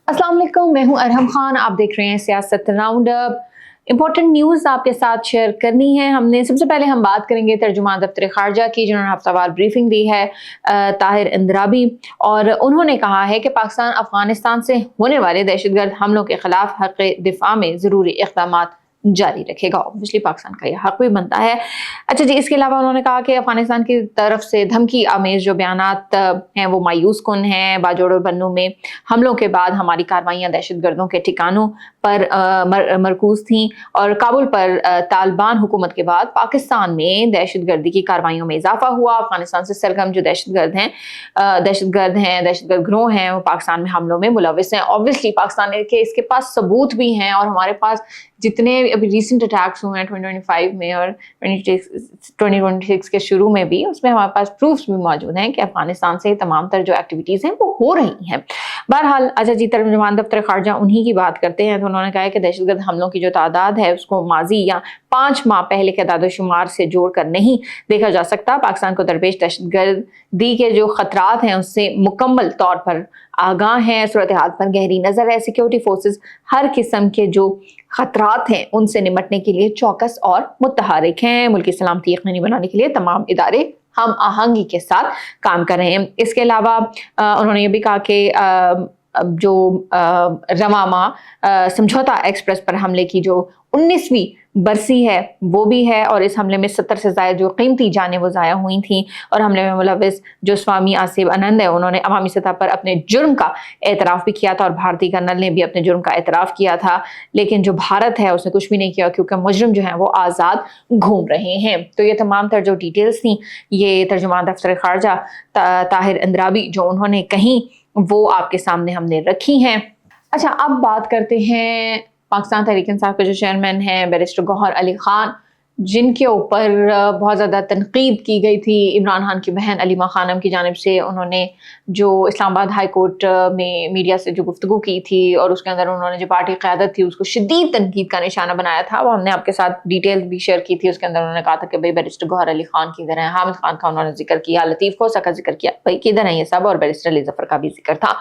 अस्सलाम वालेकुम, मैं हूं अरहम खान। आप देख रहे हैं सियासत राउंड अप। इंपॉर्टेंट न्यूज़ आपके साथ शेयर करनी है हमने। सबसे पहले हम बात करेंगे तर्जुमान दफ्तर खारजा की, जिन्होंने हफ्तावार ब्रीफिंग दी है, ताहिर इंद्राबी। और उन्होंने कहा है कि पाकिस्तान अफगानिस्तान से होने वाले दहशतगर्द हमलों के खिलाफ हक़ दिफा में ज़रूरी इक़दाम जारी रखेगा। ऑब्वियसली पाकिस्तान का यह हक भी बनता है। अच्छा जी, इसके अलावा उन्होंने कहा कि अफगानिस्तान की तरफ से धमकी आमेज जो बयानात हैं वो मायूस कुन हैं। बाजोड़ और बन्नू में हमलों के बाद हमारी कार्रवाइयाँ दहशतगर्दों के ठिकानों पर मरकूज थीं और काबुल पर तालिबान हुकूमत के बाद पाकिस्तान में दहशतगर्दी की कार्रवाइयों में इजाफा हुआ। अफगानिस्तान से सरगर्म जो दहशतगर्द ग्रोह हैं वो पाकिस्तान में हमलों में मुलविस हैं। ऑब्वियसली पाकिस्तान के इसके पास सबूत भी हैं और हमारे पास जितने अभी रिसेंट अटैक्स हुए हैं 2025 में और 2026 के शुरू में भी, उसमें हमारे पास प्रूफ्स भी मौजूद हैं कि अफगानिस्तान से तमाम तर जो एक्टिविटीज़ हैं वो हो रही हैं। बहरहाल अच्छा जी, तर्जुमान दफ्तर खारजा उन्हीं की बात करते हैं तो उन्होंने कहा है कि दहशतगर्द हमलों की जो तादाद है उसको माजी या 5 माह पहले के दादोशुमार से जोड़कर नहीं देखा जा सकता। पाकिस्तान को दरपेश दहशतगर्दी के जो खतरात हैं उससे मुकम्मल तौर पर आगाह हैं, सूरत हाल पर गहरी नज़र है। सिक्योरिटी फोर्सेस हर किस्म के जो खतरात हैं उनसे निपटने के लिए चौकस और मुतहरिक हैं। मुल्क की सलामती यकीनी बनाने के लिए तमाम इदारे हम आहंगी के साथ काम कर रहे हैं। इसके अलावा उन्होंने ये भी कहा कि जो रवामा समझौता एक्सप्रेस पर हमले की जो 19वीं बरसी है वो भी है और इस हमले में 70 से ज़्यादा जो कीमती जानें वो ज़ाया हुई थी और हमले में मुलविस जो स्वामी आसिफ आनंद है उन्होंने अवामी सतह पर अपने जुर्म का एतराफ़ भी किया था और भारतीय कर्नल ने भी अपने जुर्म का एतराफ़ किया था। लेकिन जो भारत है उसने कुछ भी नहीं किया क्योंकि मुजरिम जो हैं वो आज़ाद घूम रहे हैं। तो ये तमाम तर जो डिटेल्स थी ये तर्जुमान दफ्तर खारजा ताहिर इंद्राबी जो उन्होंने कहीं वो आपके सामने हमने रखी हैं। अच्छा, अब बात करते हैं पाकिस्तान तहरीक इंसाफ के जो चेयरमैन हैं बैरिस्टर गौहर अली खान, जिनके ऊपर बहुत ज़्यादा तनकीद की गई थी इमरान खान की बहन अलीमा खानम की जानिब से। उन्होंने जो इस्लामाबाद हाई कोर्ट में मीडिया से जो गुफ्तगू की थी और उसके अंदर उन्होंने जो पार्टी क़यादत थी उसको शदीद तनकीद का निशाना बनाया था, वो हमने आपके साथ डिटेल्स भी शेयर की थी। उसके अंदर उन्होंने कहा था कि भाई बैरिस्टर गौहर अली खान किधर हैं, हामिद खान का उन्होंने जिक्र किया, लतीफ़ खोसा का जिक्र किया, भाई किधर हैं ये सब, और बैरिस्टर अली ज़फ़र का भी जिक्र था।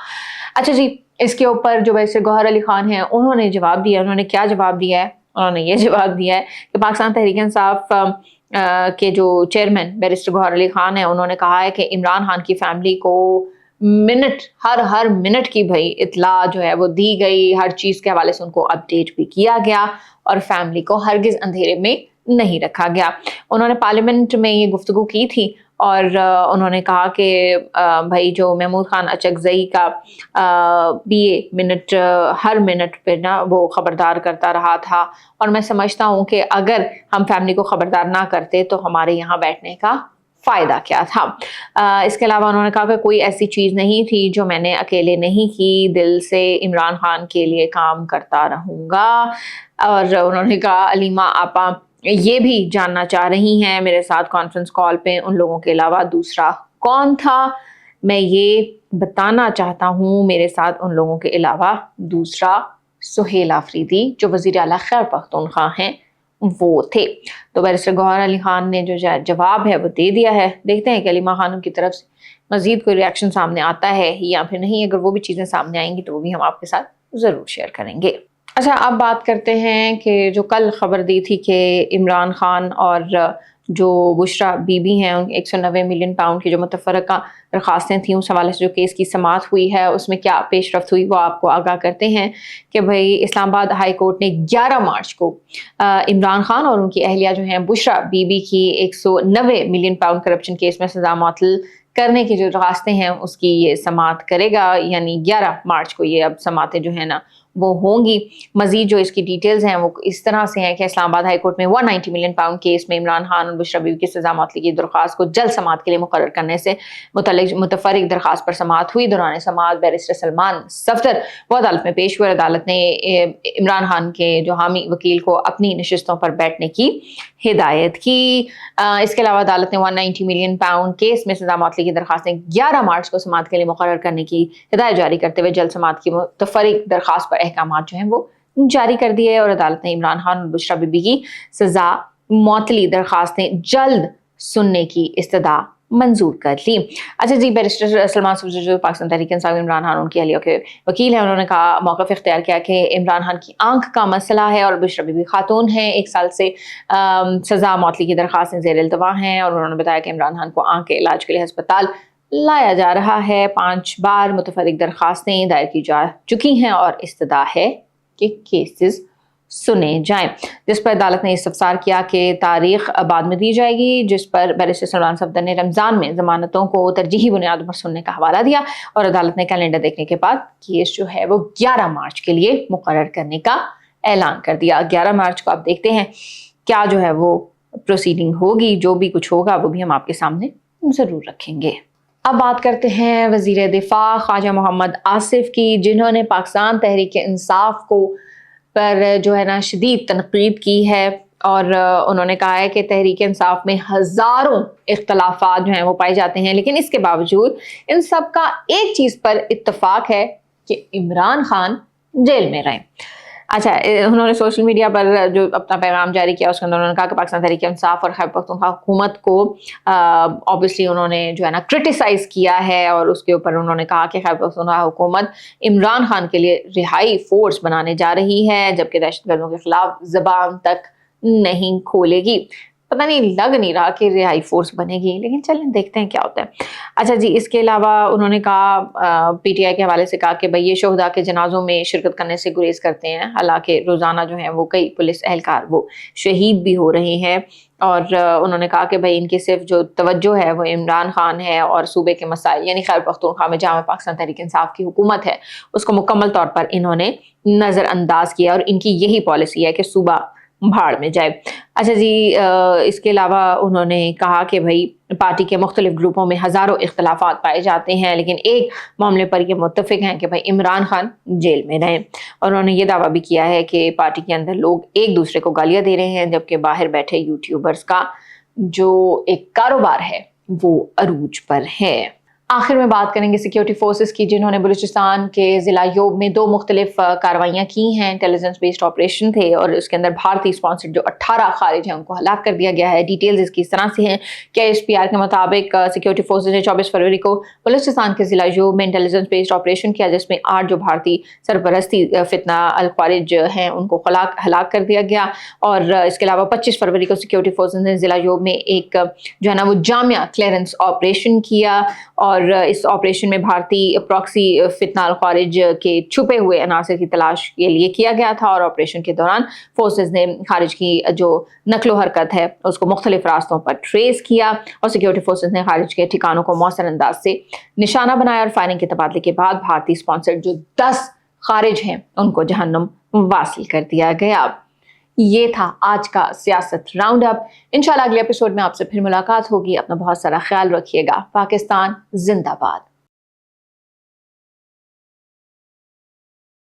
अच्छा जी, इसके ऊपर जो बैरिस्टर गौहर अली खान हैं उन्होंने जवाब दिया। उन्होंने क्या जवाब दिया है? उन्होंने ये जवाब दिया है कि पाकिस्तान तहरीक इंसाफ के जो चेयरमैन बैरिस्टर गौहर अली खान है उन्होंने कहा है कि इमरान खान की फैमिली को हर मिनट की भाई इत्ला जो है वो दी गई, हर चीज़ के हवाले से उनको अपडेट भी किया गया और फैमिली को हरगिज़ अंधेरे में नहीं रखा गया। उन्होंने पार्लियामेंट में ये गुफ्तगू की थी और उन्होंने कहा कि भाई जो महमूद खान अचकज़ई का हर मिनट पे ना वो ख़बरदार करता रहा था और मैं समझता हूँ कि अगर हम फैमिली को ख़बरदार ना करते तो हमारे यहाँ बैठने का फ़ायदा क्या था। इसके अलावा उन्होंने कहा कि कोई ऐसी चीज़ नहीं थी जो मैंने अकेले नहीं की, दिल से इमरान खान के लिए काम करता रहूँगा। और उन्होंने कहा अलीमा आपा ये भी जानना चाह रही हैं मेरे साथ कॉन्फ्रेंस कॉल पे उन लोगों के अलावा दूसरा कौन था, मैं ये बताना चाहता हूँ मेरे साथ उन लोगों के अलावा दूसरा सुहेल आफरीदी जो वज़ीर आला खैबर पख्तूनख्वा हैं वो थे। तो बैरिस्टर गौहर अली खान ने जो जवाब है वो दे दिया है। देखते हैं कि अलीमा खानम की तरफ से मज़ीद कोई रिएक्शन सामने आता है या फिर नहीं। अगर वो भी चीज़ें सामने आएंगी तो वो भी हम आपके साथ ज़रूर शेयर करेंगे। अच्छा, अब बात करते हैं कि जो कल खबर दी थी कि इमरान खान और जो बुशरा बीबी हैं उन 190 मिलियन पाउंड की जो मुतफ़र्रका दरख्वास्तें थीं उस हवाले से जो केस की समाअत हुई है उसमें क्या पेशरफ्त हुई वो आपको आगाह करते हैं कि भाई इस्लामाबाद हाई कोर्ट ने 11 मार्च को इमरान खान और उनकी अहलिया जो हैं बुशरा बीबी की 190 मिलियन पाउंड करप्शन केस में सज़ा मुअत्तल करने की जो दरख्वास्तें हैं उसकी ये समाअत करेगा। यानी 11 मार्च को ये अब समाअतें जो है ना वो होंगी। मजीद जो इसकी डिटेल्स हैं वो इस तरह से हैं कि इस्लामाबाद हाई कोर्ट में 190 मिलियन पाउंड केस में इमरान खान और बुशरा बीबी की सज़ा मुअत्तली की दरख्वास्त को जल्द समाअत के लिए मुकर्रर करने से मुतफ़र्रिक़ दरख्वास्त पर समाअत हुई। दौरान समाअत बैरिस्टर सलमान सफदर वो अदालत में पेश हुए। अदालत ने इमरान खान के जो हामी वकील को अपनी नशिस्तों पर बैठने की हिदायत की। इसके अलावा अदालत ने 190 मिलियन पाउंड केस में सज़ा मुअत्तली की दरख्वास्तें 11 मार्च को समाअत के लिए मुकर्रर करने की हिदायत जारी करते हुए जल्द समाअत की मुतफ़र्रिक़ दरख्वास्त पर अहकामात जो हैं वो जारी कर दिए और अदालत ने इमरान खान और बुशरा बीबी की सज़ा मुअत्तली दरख्वास्तें जल्द सुनने की इस्तदा मंजूर कर ली। अच्छा जी, बैरिस्टर सलमान सुरजर जो पाकिस्तान तहरीक इंसाफ इमरान खान उनकी अहलिया के वकील हैं, उन्होंने कहा मौक़िफ़ इख्तियार किया कि इमरान खान की आंख का मसला है और बुशरा बीबी खातून हैं, 1 साल से सज़ा मौतली की दरख्वास्तें ज़ेर इल्तवा हैं। और उन्होंने बताया कि इमरान खान को आंख के इलाज के लिए अस्पताल लाया जा रहा है। 5 बार मुतफ़र्रिक़ दरख्वास्तें दायर की जा चुकी हैं और इस्तदा है कि केसेस सुने जाएं, जिस पर अदालत ने इस्तफसार किया कि तारीख बाद में दी जाएगी, जिस पर बैरिस्टर सलमान सफदर ने रमज़ान में ज़मानतों को तरजीही बुनियादों पर सुनने का हवाला दिया और अदालत ने कैलेंडर देखने के बाद केस जो है वो 11 मार्च के लिए मुकर्रर करने का ऐलान कर दिया। 11 मार्च को आप देखते हैं क्या जो है वो प्रोसीडिंग होगी, जो भी कुछ होगा वो भी हम आपके सामने ज़रूर रखेंगे। अब बात करते हैं वज़ीर दिफा ख्वाजा मोहम्मद आसिफ की, जिन्होंने पाकिस्तान तहरीक इंसाफ को पर जो है ना शदीद तनकीद की है और उन्होंने कहा है कि तहरीक इंसाफ में हज़ारों इख्तलाफात जो हैं वो पाए जाते हैं, लेकिन इसके बावजूद इन सब का एक चीज़ पर इत्तफाक है कि इमरान खान जेल में रहें। अच्छा, उन्होंने सोशल मीडिया पर जो अपना पैगाम जारी किया उसके अंदर उन्होंने कहा कि पाकिस्तान तहरीक इंसाफ और खैबर पख्तूनख्वा हुकूमत को ऑब्वियसली उन्होंने जो है ना क्रिटिसाइज़ किया है और उसके ऊपर उन्होंने कहा कि खैबर पख्तूनख्वा हुकूमत इमरान खान के लिए रिहाई फोर्स बनाने जा रही है, जबकि दहशतगर्दों के खिलाफ ज़बान तक नहीं खोलेगी। पता नहीं, लग नहीं रहा कि रिहाई फोर्स बनेगी, लेकिन चलें देखते हैं क्या होता है। अच्छा जी, इसके अलावा उन्होंने कहा पीटीआई के हवाले से कहा कि भाई ये शोहदा के जनाजों में शिरकत करने से गुरेज करते हैं, हालांकि रोज़ाना जो है वो कई पुलिस एहलकार वो शहीद भी हो रहे हैं। और उन्होंने कहा कि भाई इनकी सिर्फ जो तवज्जो है वो इमरान खान है और सूबे के मसाइल यानी खैबर पख्तूनख्वा में जहाँ पाकिस्तान तहरीक इंसाफ की हुकूमत है उसको मुकम्मल तौर पर इन्होंने नज़रअंदाज किया और इनकी यही पॉलिसी है कि सूबा भाड़ में जाए। अच्छा जी, इसके अलावा उन्होंने कहा कि भाई पार्टी के मुख्तलिफ ग्रुपों में हज़ारों इख्तलाफात पाए जाते हैं, लेकिन एक मामले पर ये मुत्तफिक हैं कि भाई इमरान खान जेल में रहें। और उन्होंने ये दावा भी किया है कि पार्टी के अंदर लोग एक दूसरे को गालियाँ दे रहे हैं, जबकि बाहर बैठे यूट्यूबर्स का जो एक कारोबार है वो अरूज पर है। आखिर में बात करेंगे सिक्योरिटी फोर्सेस की, जिन्होंने बलूचिस्तान के ज़िला योब में 2 मुख्तलिफ कार्रवाइयाँ की हैं। इंटेलिजेंस बेस्ड ऑपरेशन थे और उसके अंदर भारतीय स्पॉन्सर्ड जो 18 खारिज हैं उनको हलाक कर दिया गया है। डिटेल्स इसकी इस तरह से हैं कि एसपीआर के मुताबिक सिक्योरिटी फोर्सेस ने 24 फरवरी को बलूचिस्तान के ज़िला योब में इंटेलिजेंस बेस्ड ऑपरेशन किया, जिसमें 8 जो भारतीय सरपरस्ती फितना अल ख्वारिज हैं उनको हलाक कर दिया गया। और इसके अलावा 25 फरवरी को सिक्योरिटी फोर्सेस ने ज़िला योब में एक जो है ना वो जामिया क्लियरेंस ऑपरेशन किया और इस ऑपरेशन में भारतीय प्रॉक्सी फितना अल ख्वारिज के छुपे हुए अनासर की तलाश के लिए किया गया था। और ऑपरेशन के दौरान फोर्सेस ने खारिज की जो नकलो हरकत है उसको मुख्तलिफ रास्तों पर ट्रेस किया और सिक्योरिटी फोर्सेस ने खारिज के ठिकानों को मौसर अंदाज से निशाना बनाया और फायरिंग के तबादले के बाद भारतीय स्पॉन्सर्ड जो 10 खारिज हैं उनको जहन्नुम वासिल कर दिया गया। ये था आज का सियासत राउंड अप। इंशाल्लाह अगले एपिसोड में आपसे फिर मुलाकात होगी। अपना बहुत सारा ख्याल रखिएगा। पाकिस्तान जिंदाबाद।